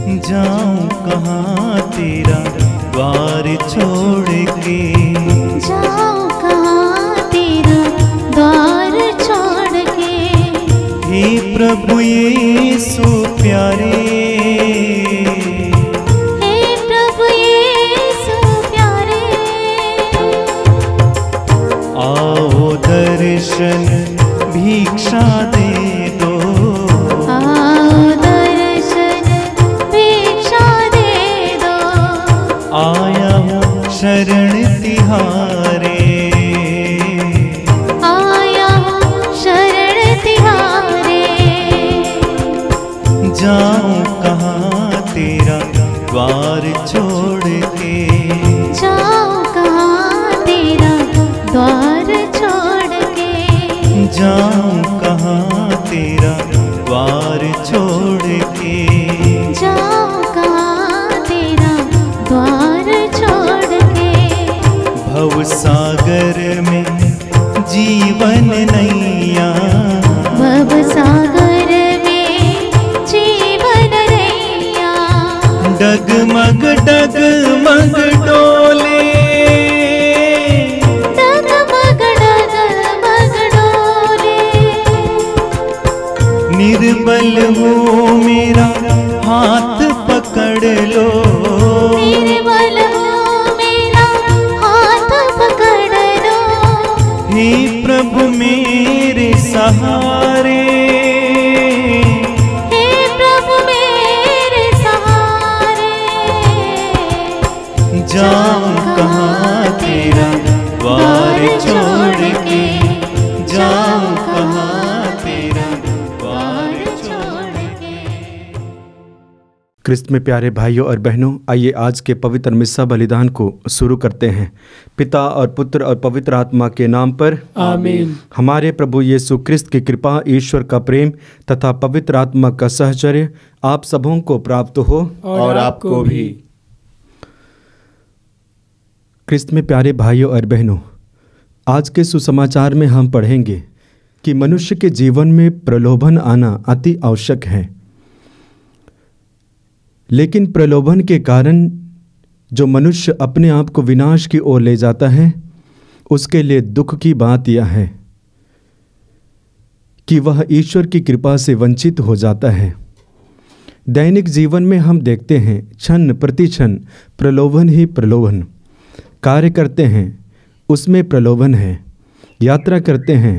जाऊं कहाँ तेरा द्वार छोड़ के, जाऊं कहाँ तेरा द्वार छोड़ के। हे प्रभु यीशु प्यारे, हे प्रभु यीशु प्यारे, आओ दर्शन भिक्षा दे दो, आओ दर्शन भिक्षा दे दो। आया हूँ शरण तिहारे, आया हूँ शरण तिहारे। जाऊं कहाँ तेरा द्वार छोड़ के, जाऊं कहाँ तेरा द्वार छोड़ के। जाऊं कहाँ तेरा द्वार छोड़ के, जाऊं कहाँ तेरा द्वार छोड़ के। भव सागर में जीवन नैया, भव सागर में जीवन नैया। डगमग डगमग डोले, डगमग डगमग डोले। निर्बल हो मेरा हाथ पकड़ लो, निर्बल हो मेरा हाथ पकड़ लो। हे प्रभु मेरे सहारे, हे प्रभु मेरे सहारे। जाऊं कहाँ तेरा द्वार छोड़ के, जाऊं कहाँ तेरा द्वार छोड़ के। क्रिस्त में प्यारे भाइयों और बहनों, आइए आज के पवित्र मिस्सा बलिदान को शुरू करते हैं। पिता और पुत्र और पवित्र आत्मा के नाम पर आमीन। हमारे प्रभु यीशु क्रिस्त की कृपा, ईश्वर का प्रेम तथा पवित्र आत्मा का सहचर्य आप सबों को प्राप्त हो और आपको भी। क्रिस्त में प्यारे भाइयों और बहनों, आज के सुसमाचार में हम पढ़ेंगे कि मनुष्य के जीवन में प्रलोभन आना अति आवश्यक है, लेकिन प्रलोभन के कारण जो मनुष्य अपने आप को विनाश की ओर ले जाता है, उसके लिए दुख की बात यह है कि वह ईश्वर की कृपा से वंचित हो जाता है। दैनिक जीवन में हम देखते हैं क्षण प्रति क्षण प्रलोभन ही प्रलोभन। कार्य करते हैं उसमें प्रलोभन है, यात्रा करते हैं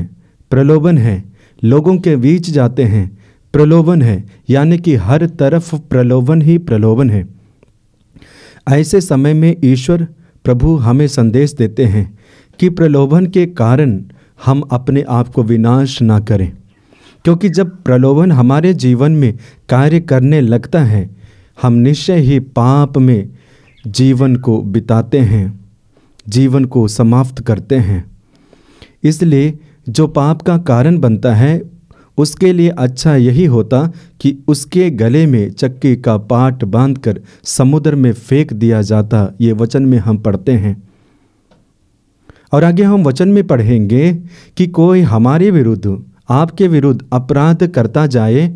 प्रलोभन है, लोगों के बीच जाते हैं प्रलोभन है, यानी कि हर तरफ प्रलोभन ही प्रलोभन है। ऐसे समय में ईश्वर प्रभु हमें संदेश देते हैं कि प्रलोभन के कारण हम अपने आप को विनाश ना करें, क्योंकि जब प्रलोभन हमारे जीवन में कार्य करने लगता है, हम निश्चय ही पाप में जीवन को बिताते हैं, जीवन को समाप्त करते हैं। इसलिए जो पाप का कारण बनता है, उसके लिए अच्छा यही होता कि उसके गले में चक्की का पाट बांधकर समुद्र में फेंक दिया जाता। ये वचन में हम पढ़ते हैं। और आगे हम वचन में पढ़ेंगे कि कोई हमारे विरुद्ध, आपके विरुद्ध अपराध करता जाए,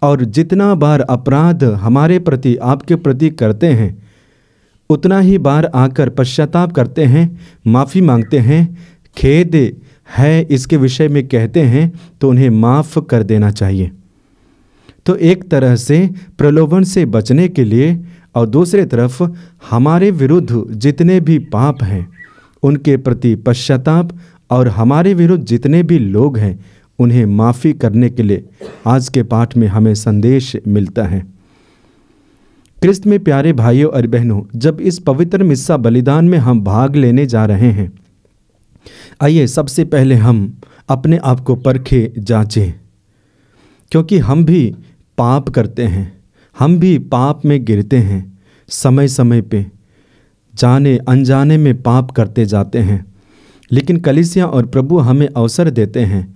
और जितना बार अपराध हमारे प्रति, आपके प्रति करते हैं, उतना ही बार आकर पश्चाताप करते हैं, माफ़ी मांगते हैं, खेद है इसके विषय में कहते हैं, तो उन्हें माफ़ कर देना चाहिए। तो एक तरह से प्रलोभन से बचने के लिए, और दूसरी तरफ हमारे विरुद्ध जितने भी पाप हैं उनके प्रति पश्चाताप, और हमारे विरुद्ध जितने भी लोग हैं उन्हें माफ़ी करने के लिए आज के पाठ में हमें संदेश मिलता है। क्रिस्त में प्यारे भाइयों और बहनों, जब इस पवित्र मिस्सा बलिदान में हम भाग लेने जा रहे हैं, आइए सबसे पहले हम अपने आप को परखें, जांचें, क्योंकि हम भी पाप करते हैं, हम भी पाप में गिरते हैं, समय समय पे जाने अनजाने में पाप करते जाते हैं। लेकिन कलीसिया और प्रभु हमें अवसर देते हैं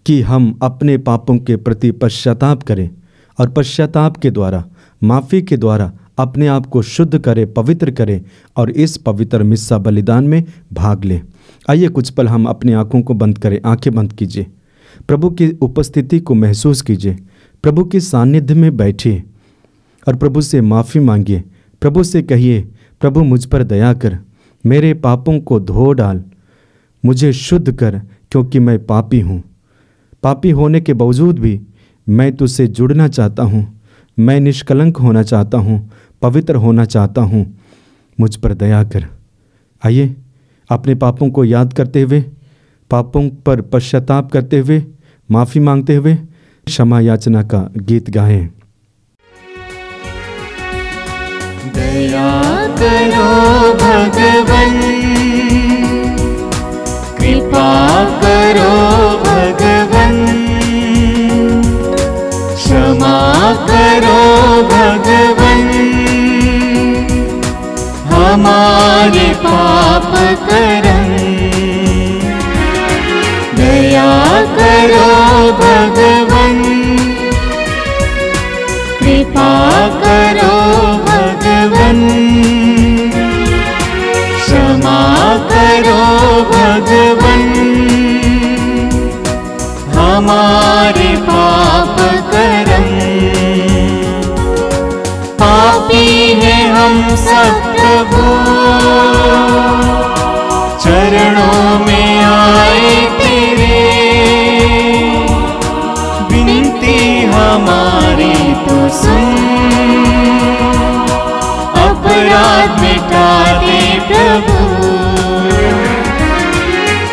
कि हम अपने पापों के प्रति पश्चाताप करें, और पश्चाताप के द्वारा, माफ़ी के द्वारा अपने आप को शुद्ध करें, पवित्र करें, और इस पवित्र मिस्सा बलिदान में भाग लें। आइए कुछ पल हम अपनी आंखों को बंद करें, आंखें बंद कीजिए, प्रभु की उपस्थिति को महसूस कीजिए, प्रभु के सानिध्य में बैठिए और प्रभु से माफ़ी मांगिए। प्रभु से कहिए, प्रभु मुझ पर दया कर, मेरे पापों को धो डाल, मुझे शुद्ध कर, क्योंकि मैं पापी हूँ। पापी होने के बावजूद भी मैं तुझसे जुड़ना चाहता हूँ। मैं निष्कलंक होना चाहता हूँ, पवित्र होना चाहता हूँ, मुझ पर दया कर। आइए अपने पापों को याद करते हुए, पापों पर पश्चाताप करते हुए, माफ़ी मांगते हुए क्षमा याचना का गीत गाएं। दया करो भगवन, कृपा करो भगवन, क्षमा करो भगवन, हमारे पाप करम। दया करो भगवन, कृपा करो भगवन, क्षमा करो भगवन, हमारे पाप करम। पापी हैं हम सब प्रभु, चरणों में आए तेरे, विनती हमारी तो सुन, अपराध मिटा दे प्रभु।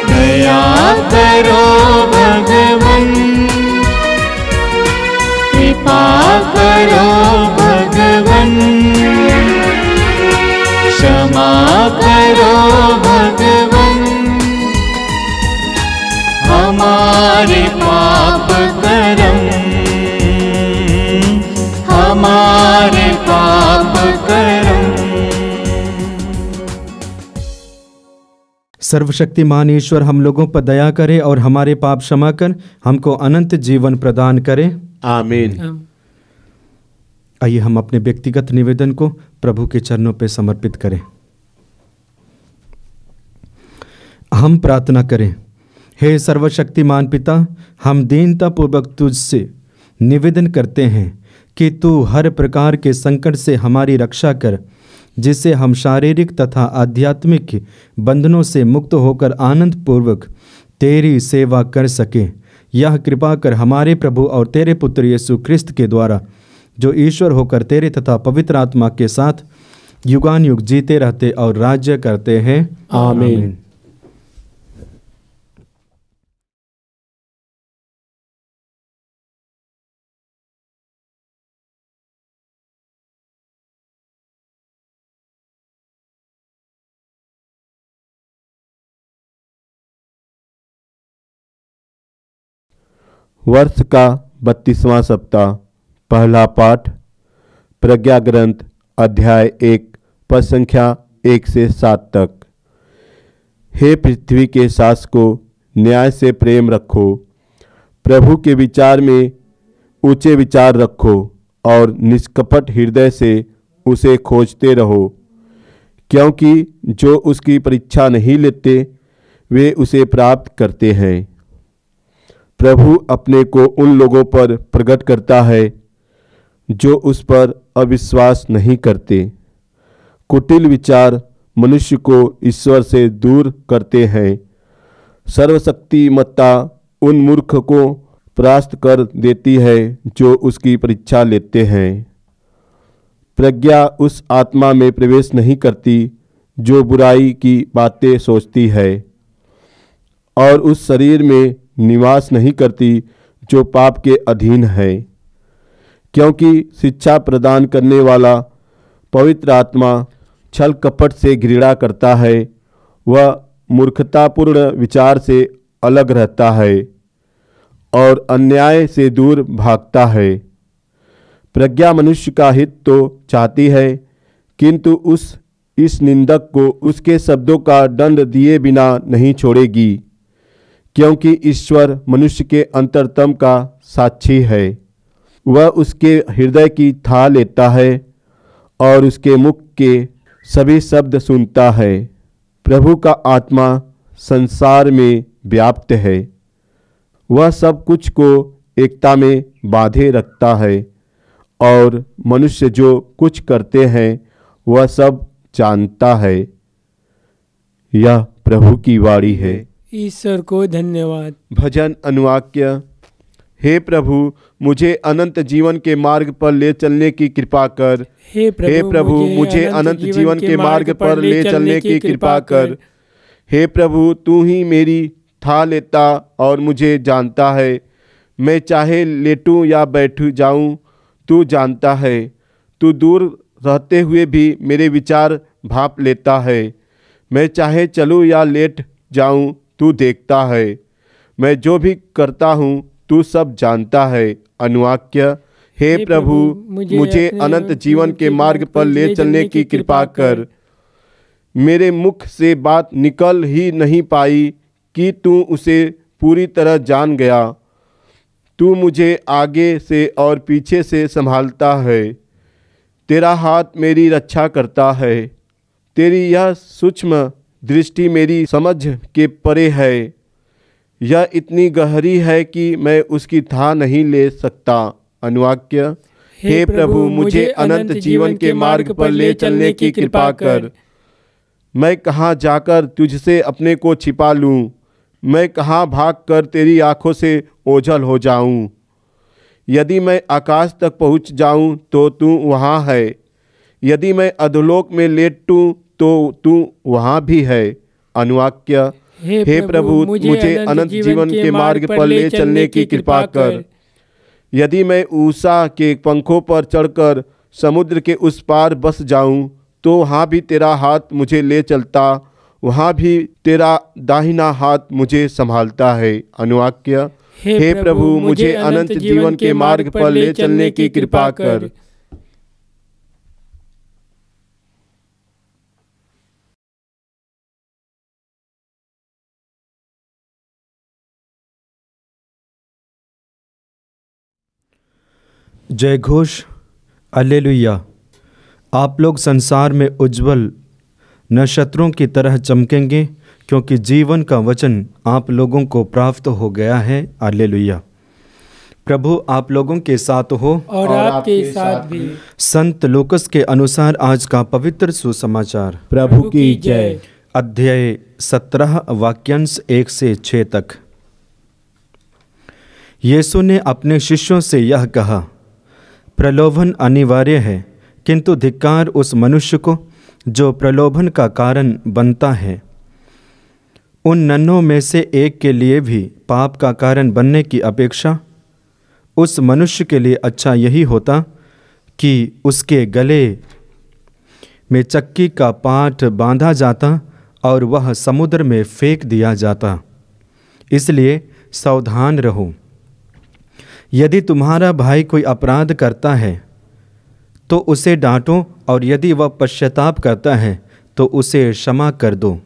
दया करो भगवन, कृपा करो भगवन, क्षमा करो भगवन, हमारे पाप करम, हमारे पाप करम। सर्वशक्तिमान ईश्वर हम लोगों पर दया करे और हमारे पाप क्षमा कर हमको अनंत जीवन प्रदान करे। आमीन। आइए हम अपने व्यक्तिगत निवेदन को प्रभु के चरणों पर समर्पित करें। हम प्रार्थना करें। हे सर्वशक्तिमान पिता, हम दीनतापूर्वक तुझसे निवेदन करते हैं कि तू हर प्रकार के संकट से हमारी रक्षा कर, जिससे हम शारीरिक तथा आध्यात्मिक बंधनों से मुक्त होकर आनंद पूर्वक तेरी सेवा कर सके। यह कृपा कर हमारे प्रभु और तेरे पुत्र यीशु ख्रिस्त के द्वारा, जो ईश्वर होकर तेरे तथा पवित्र आत्मा के साथ युगान युग जीते रहते और राज्य करते हैं। आमीन। वर्ष का 32वां सप्ताह। पहला पाठ प्रज्ञा ग्रंथ अध्याय 1 पद संख्या 1 से 7 तक। हे पृथ्वी के शासकों, न्याय से प्रेम रखो, प्रभु के विचार में ऊंचे विचार रखो और निष्कपट हृदय से उसे खोजते रहो, क्योंकि जो उसकी परीक्षा नहीं लेते वे उसे प्राप्त करते हैं। प्रभु अपने को उन लोगों पर प्रकट करता है जो उस पर अविश्वास नहीं करते। कुटिल विचार मनुष्य को ईश्वर से दूर करते हैं। सर्वशक्तिमत्ता उन मूर्ख को परास्त कर देती है जो उसकी परीक्षा लेते हैं। प्रज्ञा उस आत्मा में प्रवेश नहीं करती जो बुराई की बातें सोचती है, और उस शरीर में निवास नहीं करती जो पाप के अधीन है, क्योंकि शिक्षा प्रदान करने वाला पवित्र आत्मा छल कपट से घृणा करता है। वह मूर्खतापूर्ण विचार से अलग रहता है और अन्याय से दूर भागता है। प्रज्ञा मनुष्य का हित तो चाहती है, किंतु इस निंदक को उसके शब्दों का दंड दिए बिना नहीं छोड़ेगी, क्योंकि ईश्वर मनुष्य के अंतरतम का साक्षी है। वह उसके हृदय की था लेता है और उसके मुख के सभी शब्द सुनता है। प्रभु का आत्मा संसार में व्याप्त है। वह सब कुछ को एकता में बांधे रखता है और मनुष्य जो कुछ करते हैं वह सब जानता है। यह प्रभु की वाणी है। ईश्वर को धन्यवाद। भजन अनुवाक्य। हे प्रभु, मुझे अनंत जीवन के मार्ग पर ले चलने की कृपा कर। हे प्रभु, मुझे अनंत जीवन के मार्ग पर ले चलने की कृपा कर। हे प्रभु, तू ही मेरी था लेता और मुझे जानता है। मैं चाहे लेटूं या बैठ जाऊं, तू जानता है। तू दूर रहते हुए भी मेरे विचार भांप लेता है। मैं चाहे चलूं या लेट जाऊं, तू देखता है। मैं जो भी करता हूँ तू सब जानता है। अनुवाक्य। हे प्रभु, मुझे अनंत जीवन के मार्ग पर ले चलने की कृपा कर। मेरे मुख से बात निकल ही नहीं पाई कि तू उसे पूरी तरह जान गया। तू मुझे आगे से और पीछे से संभालता है। तेरा हाथ मेरी रक्षा करता है। तेरी यह सूक्ष्म दृष्टि मेरी समझ के परे है। यह इतनी गहरी है कि मैं उसकी था नहीं ले सकता। अनुवाक्य। हे प्रभु, मुझे अनंत जीवन के मार्ग पर ले चलने की कृपा कर। मैं कहाँ जाकर तुझसे अपने को छिपा लूँ? मैं कहाँ भागकर तेरी आँखों से ओझल हो जाऊँ? यदि मैं आकाश तक पहुँच जाऊँ तो तू वहाँ है। यदि मैं अधोलोक में लेटूँ तो तू वहाँ भी है। अनुवाक्य। हे प्रभु, मुझे अनंत जीवन के मार्ग पर ले चलने की कृपा कर। यदि मैं ऊषा के पंखों पर चढ़कर समुद्र के उस पार बस जाऊं, तो वहाँ भी तेरा हाथ मुझे ले चलता, वहाँ भी तेरा दाहिना हाथ मुझे संभालता है। अनुवाक्य। हे प्रभु, मुझे अनंत जीवन के मार्ग पर ले चलने की कृपा कर। जय घोष। alleluia। आप लोग संसार में उज्जवल नक्षत्रों की तरह चमकेंगे, क्योंकि जीवन का वचन आप लोगों को प्राप्त हो गया है। alleluia। प्रभु आप लोगों के साथ हो और आपके साथ भी। संत लूकस के अनुसार आज का पवित्र सुसमाचार। प्रभु की जय। अध्याय 17 वाक्यांश 1 से 6 तक। यीशु ने अपने शिष्यों से यह कहा, प्रलोभन अनिवार्य है, किंतु धिक्कार उस मनुष्य को जो प्रलोभन का कारण बनता है। उन नन्हों में से एक के लिए भी पाप का कारण बनने की अपेक्षा उस मनुष्य के लिए अच्छा यही होता कि उसके गले में चक्की का पाट बांधा जाता और वह समुद्र में फेंक दिया जाता। इसलिए सावधान रहो। यदि तुम्हारा भाई कोई अपराध करता है तो उसे डांटो, और यदि वह पश्चाताप करता है तो उसे क्षमा कर दो।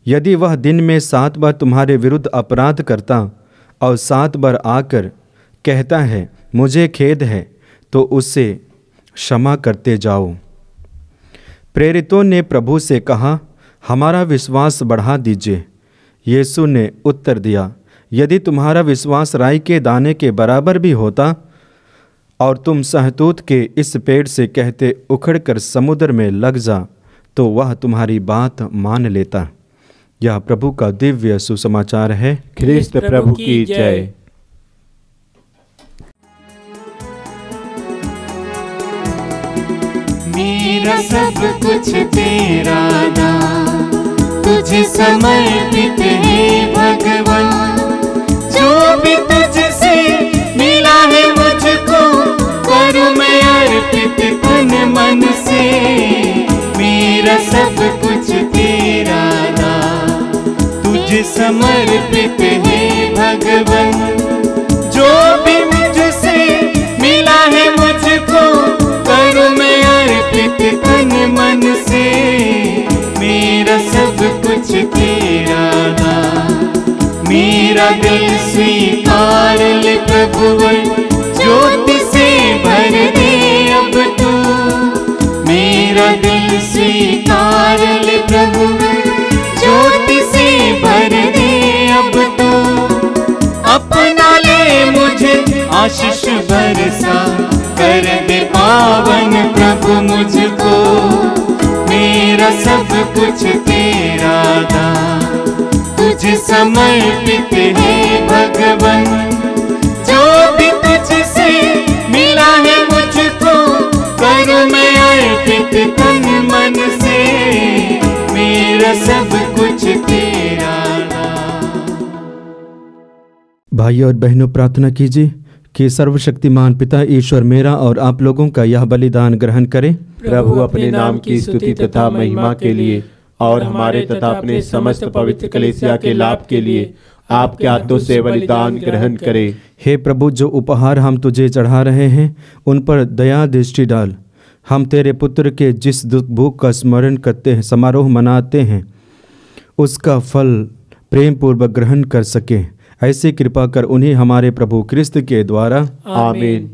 यदि वह दिन में 7 बार तुम्हारे विरुद्ध अपराध करता और 7 बार आकर कहता है मुझे खेद है, तो उसे क्षमा करते जाओ। प्रेरितों ने प्रभु से कहा, हमारा विश्वास बढ़ा दीजिए। यीशु ने उत्तर दिया, यदि तुम्हारा विश्वास राई के दाने के बराबर भी होता और तुम सहतूत के इस पेड़ से कहते उखड़कर समुद्र में लग जा, तो वह तुम्हारी बात मान लेता। यह प्रभु का दिव्य सुसमाचार है। ख्रिस्त प्रभु की जय। मेरा सब कुछ तेरा नाम तुझे समर्पित है भगवान। जो भी तुझसे मिला है मुझको करूं मैं अर्पित तन मन से। मेरा सब कुछ तेरा नाम तुझे समर्पित है भगवान। जो भी मुझसे मिला है मुझको करूं मैं अर्पित तन मन से। मेरा सब कुछ तेरा नाम। मेरा दिल स्वीकार ले प्रभुवर, ज्योति से भर दे अब तू। मेरा दिल स्वीकार ले प्रभुवर, ज्योति से भर दे अब तू। अपना ले मुझे आशीष बरसा कर दे पावन प्रभु मुझको, मेरा सब कुछ तेरा दान तुझे समर्पित है भगवन। जो भी तुझसे मिला है मुझको, करूं मैं अर्पित तन मन से, मेरा सब कुछ तेरा दान। भाई और बहनों, प्रार्थना कीजिए कि सर्वशक्तिमान पिता ईश्वर मेरा और आप लोगों का यह बलिदान ग्रहण करें। प्रभु अपने नाम की स्तुति तथा महिमा के लिए और हमारे तथा अपने समस्त पवित्र कलीसिया के लाभ के लिए आपके हाथों से बलिदान ग्रहण करें। हे प्रभु, जो उपहार हम तुझे चढ़ा रहे हैं उन पर दया दृष्टि डाल। हम तेरे पुत्र के जिस दुख भूख का स्मरण करते हैं, समारोह मनाते हैं, उसका फल प्रेम पूर्वक ग्रहण कर सके, ऐसी कृपा कर उन्हें हमारे प्रभु क्रिस्त के द्वारा। आमीन।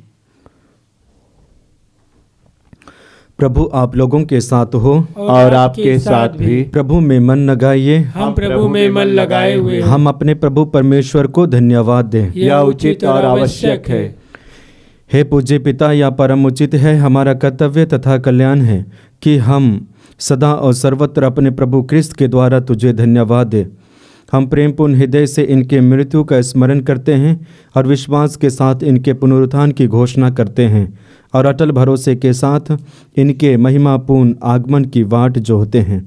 प्रभु आप लोगों के साथ हो और आपके साथ भी। प्रभु में मन लगाइए, हम प्रभु में मन लगाए हुए हैं। हम अपने प्रभु परमेश्वर को धन्यवाद दें। यह उचित और आवश्यक है। हे पूज्य पिता, यह परम उचित है, हमारा कर्तव्य तथा कल्याण है कि हम सदा और सर्वत्र अपने प्रभु क्रिस्त के द्वारा तुझे धन्यवाद दें। हम प्रेमपूर्ण हृदय से इनके मृत्यु का स्मरण करते हैं और विश्वास के साथ इनके पुनरुत्थान की घोषणा करते हैं और अटल भरोसे के साथ इनके महिमापूर्ण आगमन की वाट जोहते हैं।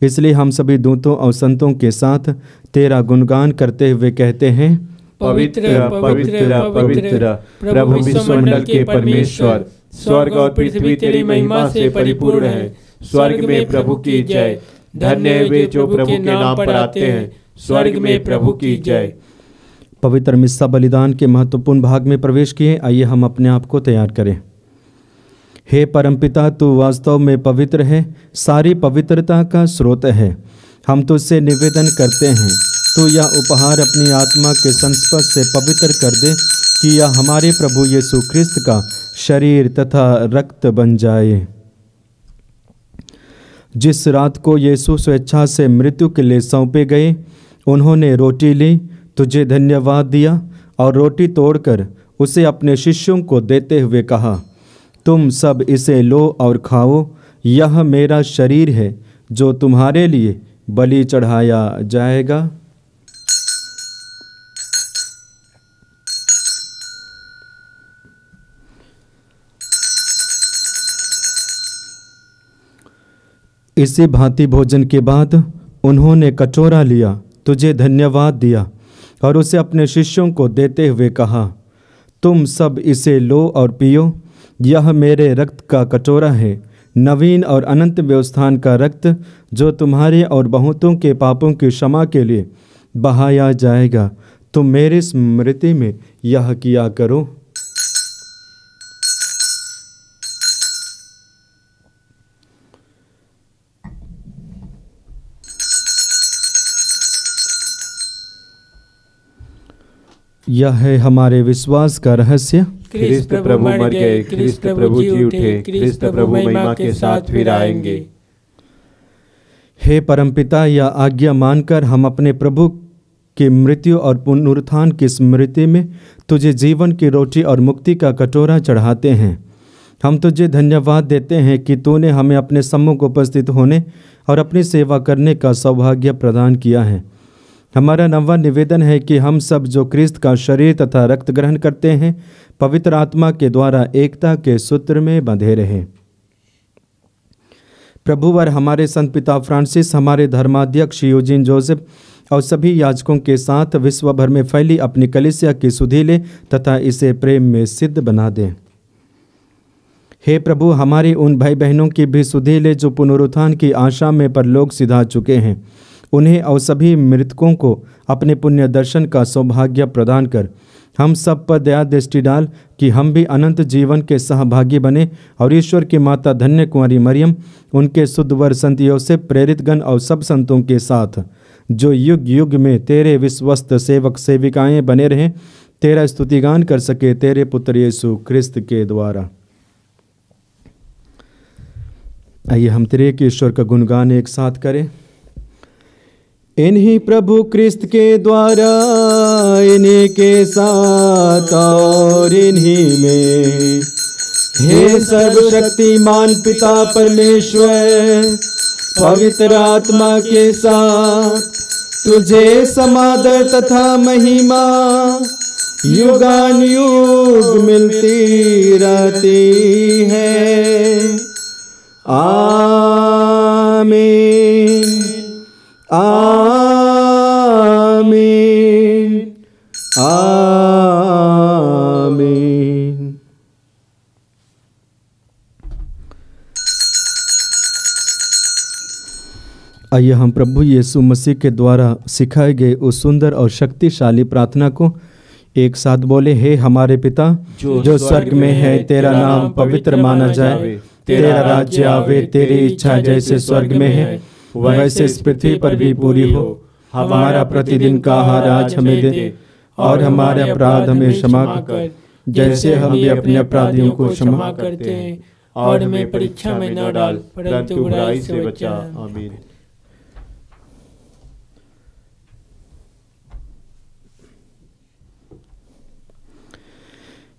इसलिए हम सभी दूतों और संतों के साथ तेरा गुणगान करते हुए कहते हैं, पवित्र पवित्र पवित्र प्रभु विश्वमंडल के परमेश्वर, स्वर्ग और पृथ्वी तेरी महिमा से परिपूर्ण है। स्वर्ग में प्रभु की जय। धन्य है वे जो प्रभु के नाम पर आते हैं। स्वर्ग में प्रभु की जय। पवित्र मिस्सा बलिदान के महत्वपूर्ण भाग में प्रवेश किए। आइए हम अपने आप को तैयार करें। हे परमपिता, तू वास्तव में पवित्र है, सारी पवित्रता का स्रोत है। हम तुझसे निवेदन करते हैं, तू यह उपहार अपनी आत्मा के संस्पर्श से पवित्र कर दे कि यह हमारे प्रभु यीशु ख्रिस्त का शरीर तथा रक्त बन जाए। जिस रात को यीशु स्वेच्छा से मृत्यु के लिए सौंपे गए, उन्होंने रोटी ली, तुझे धन्यवाद दिया और रोटी तोड़कर उसे अपने शिष्यों को देते हुए कहा, तुम सब इसे लो और खाओ, यह मेरा शरीर है जो तुम्हारे लिए बलि चढ़ाया जाएगा। इसी भांति भोजन के बाद उन्होंने कटोरा लिया, तुझे धन्यवाद दिया और उसे अपने शिष्यों को देते हुए कहा, तुम सब इसे लो और पियो, यह मेरे रक्त का कटोरा है, नवीन और अनंत व्यवस्थान का रक्त, जो तुम्हारे और बहुतों के पापों की क्षमा के लिए बहाया जाएगा। तुम मेरी स्मृति में यह किया करो। यह है हमारे विश्वास का रहस्य। ख्रिस्त प्रभु मर गए, ख्रिस्त प्रभु जी उठे, ख्रिस्त प्रभु महिमा के साथ फिर आएंगे। हे परमपिता, यह आज्ञा मानकर हम अपने प्रभु की मृत्यु और पुनरुत्थान की स्मृति में तुझे जीवन की रोटी और मुक्ति का कटोरा चढ़ाते हैं। हम तुझे धन्यवाद देते हैं कि तूने हमें अपने सम्मुख उपस्थित होने और अपनी सेवा करने का सौभाग्य प्रदान किया है। हमारा नवा निवेदन है कि हम सब जो क्रिस्त का शरीर तथा रक्त ग्रहण करते हैं, पवित्र आत्मा के द्वारा एकता के सूत्र में बंधे रहें। प्रभुवर हमारे संत पिता फ्रांसिस, हमारे धर्माध्यक्ष यूजीन जोसेफ और सभी याजकों के साथ विश्व भर में फैली अपनी कलीसिया की सुधि ले तथा इसे प्रेम में सिद्ध बना दें। हे प्रभु, हमारे उन भाई बहनों की भी सुधि ले जो पुनरुत्थान की आशा में परलोक सिधा चुके हैं, उन्हें और सभी मृतकों को अपने पुण्य दर्शन का सौभाग्य प्रदान कर हम सब पर दया दृष्टि डाल कि हम भी अनंत जीवन के सहभागी बने और ईश्वर की माता धन्य कुंवारी मरियम, उनके शुद्ध वर संत योसेफ, प्रेरित गण और सब संतों के साथ जो युग युग में तेरे विश्वस्त सेवक सेविकाएं बने रहें, तेरा स्तुतिगान कर सके तेरे पुत्र यीशु ख्रिस्त के द्वारा। आइए हम त्रिएक ईश्वर का गुणगान एक साथ करें। इन्हीं प्रभु क्रिस्त के द्वारा, इन्हीं के साथ और इन्हीं में हे सर्वशक्तिमान पिता परमेश्वर, पवित्र आत्मा के साथ तुझे समादर तथा महिमा युगानुयुग मिलती रहती है। आमीन आमीन आमीन। आइए हम प्रभु यीशु मसीह के द्वारा सिखाए गए उस सुंदर और शक्तिशाली प्रार्थना को एक साथ बोले। हे हमारे पिता जो स्वर्ग में है, तेरा नाम पवित्र माना जाए, तेरा राज्य आवे, तेरी इच्छा जैसे स्वर्ग में है वैसे इस पृथ्वी पर भी पूरी हो। हमारा प्रतिदिन का आहार आज हमें दे, और हमारे अपराध हमें क्षमा कर जैसे हम भी अपने अपराधियों को क्षमा करते हैं, और हमें परीक्षा में न डाल परंतु बुराई से बचा। आमीन।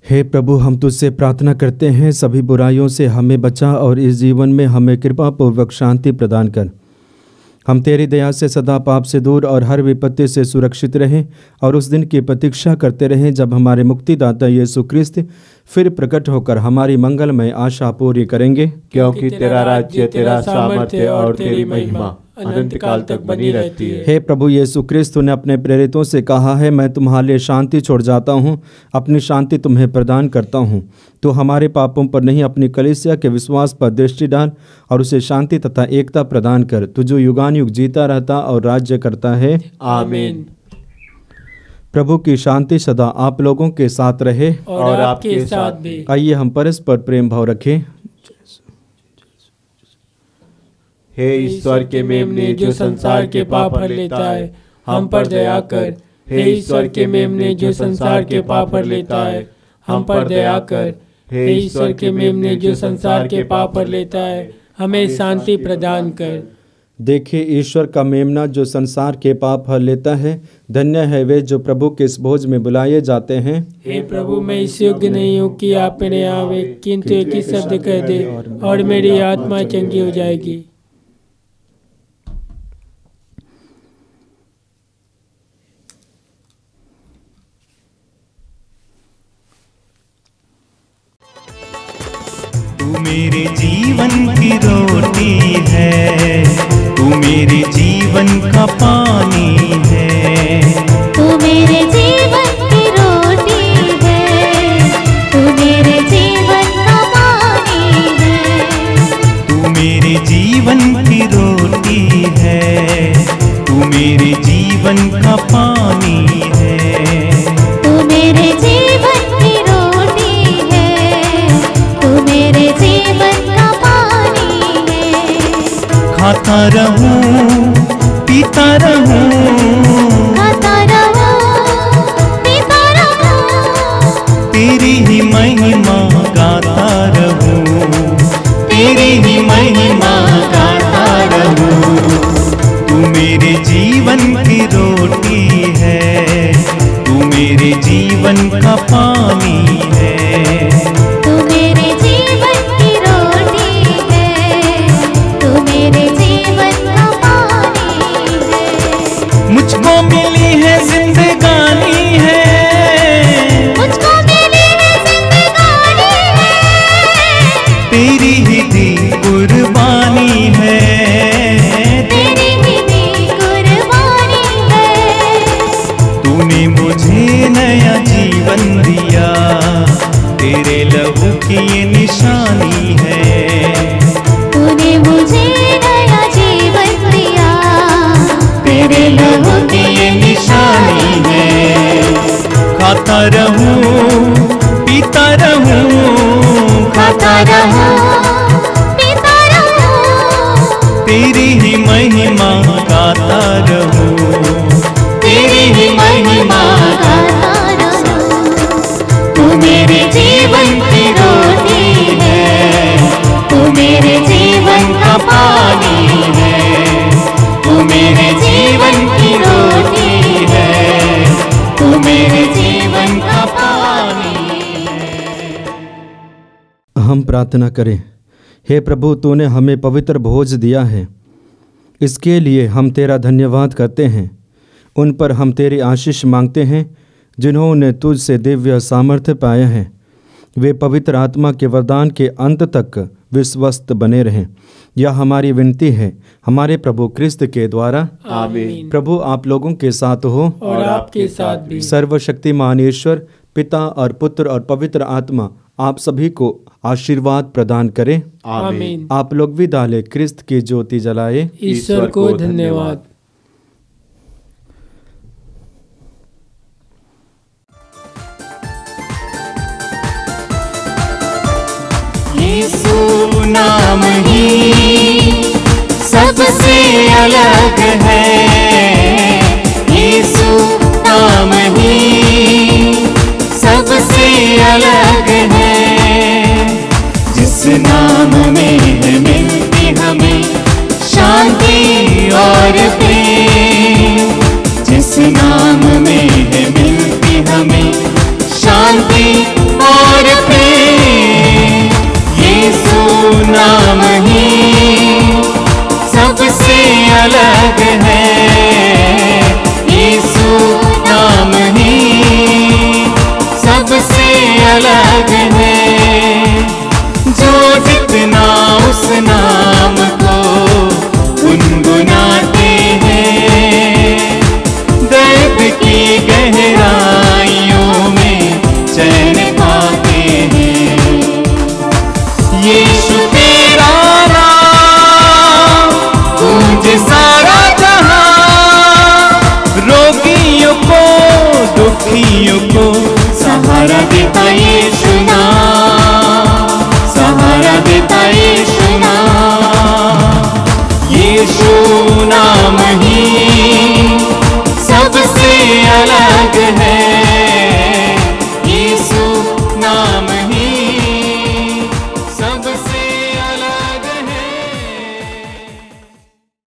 हे प्रभु, हम तुझसे प्रार्थना करते हैं, सभी बुराइयों से हमें बचा और इस जीवन में हमें कृपा पूर्वक शांति प्रदान कर। हम तेरी दया से सदा पाप से दूर और हर विपत्ति से सुरक्षित रहें और उस दिन की प्रतीक्षा करते रहें जब हमारे मुक्तिदाता यीशु क्रिस्त फिर प्रकट होकर हमारी मंगलमय आशा पूरी करेंगे। क्योंकि तेरा राज्य, तेरा सामर्थ्य और तेरी महिमा अनंत काल तक बनी रहती है। हे प्रभु यीशु क्रिस्त ने अपने प्रेरितों से कहा है, मैं तुम्हारे लिए शांति छोड़ जाता हूँ, अपनी शांति तुम्हें प्रदान करता हूँ। तो हमारे पापों पर नहीं, अपनी कलीसिया के विश्वास पर दृष्टि डाल और उसे शांति तथा एकता प्रदान कर, तू जो युगानुयुग जीता रहता और राज्य करता है। आमीन। प्रभु की शांति सदा आप लोगों के साथ रहे और आपके साथ भी। आइए हम परस्पर प्रेम भाव रखें। हे ईश्वर के मेमने जो संसार के पाप हर लेता है, हम पर दया कर। हे ईश्वर के मेमने जो संसार के पाप हर लेता है, हम पर दया कर। हे ईश्वर के मेमने जो संसार के पाप हर लेता है, हमें शांति प्रदान कर। देखिए, ईश्वर का मेमना जो संसार के पाप हर लेता है। धन्य है वे जो प्रभु के इस भोज में बुलाए जाते हैं। हे प्रभु, मैं इस योग्य नहीं हूँ कि आप मेरे आवे, किंतु एक ही शब्द कह दे और मेरी आत्मा चंगी हो जाएगी। तू मेरे जीवन की रोटी है, तू मेरे जीवन का पानी है। तू मेरे जीवन की रोटी है, तू मेरे जीवन का पानी है। तू मेरे जीवन की रोटी है, तू मेरे जीवन का पानी है। तू मेरे जीवन की रोटी है, तू मेरे जीवन का पानी है। खाता रहूं, पीता रहूं, खाता रहूं, पीता रहूं, तेरी ही महिमा गाता रहूं, तेरी ही महिमा गाता रहूं। तू मेरे जीवन की रोटी है, तू मेरे जीवन का पानी है। तू मेरे जीवन की रोटी है, तू मेरे जीवन का पानी है। मुझको मिली है जिंदगानी है, मुझको मिली है जिंदगानी है, तेरी ही दी कुर्बानी है, तेरी ही दी कुर्बानी है। तूने मुझे नया जीवन दिया, तेरे लहू की ये निशानी है। तूने मुझे नया जीवन दिया, तेरे लहू की ये निशानी है। खाता रहूं, पीता रहूं, खाता रहूं, पीता रहूं, तेरी ही महिमा गाता रहूं, तेरी ही महिमा गाता रहूं। तू मेरे जीवन की रोटी है, तू मेरे जीवन का पानी है। तू मेरे जीवन की रोटी है, तू मेरे जीवन का पानी है। हम प्रार्थना करें। हे प्रभु, तूने हमें पवित्र भोज दिया है, इसके लिए हम तेरा धन्यवाद करते हैं। उन पर हम तेरी आशीष मांगते हैं जिन्होंने तुझसे दिव्य सामर्थ्य पाया है। वे पवित्र आत्मा के वरदान के अंत तक विश्वस्त बने रहें। यह हमारी विनती है हमारे प्रभु क्रिस्त के द्वारा, आमीन। प्रभु आप लोगों के साथ हो और आपके साथ भी। सर्वशक्तिमान ईश्वर पिता और पुत्र और पवित्र आत्मा आप सभी को आशीर्वाद प्रदान करें। आमीन। आप लोग भी डाले क्रिस्त की ज्योति जलाए। ईश्वर को धन्यवाद। यीशु नाम ही सबसे अलग है। यीशु नाम ही सबसे अलग है। जिस नाम में है मिलती हमें शांति और प्रेम, जिस नाम में है मिलती हमें शांति और प्रेम, यीशु नाम ही सबसे अलग है। यीशु नाम ही सबसे अलग है। जो जितना उस नाम को गुनगुनाते हैं, दर्द की गहराइयों में चैन पाते हैं। यीशु तेरा नाम गूंजे सारा जहां, रोगियों को दुखियों को सहारा देता यीशु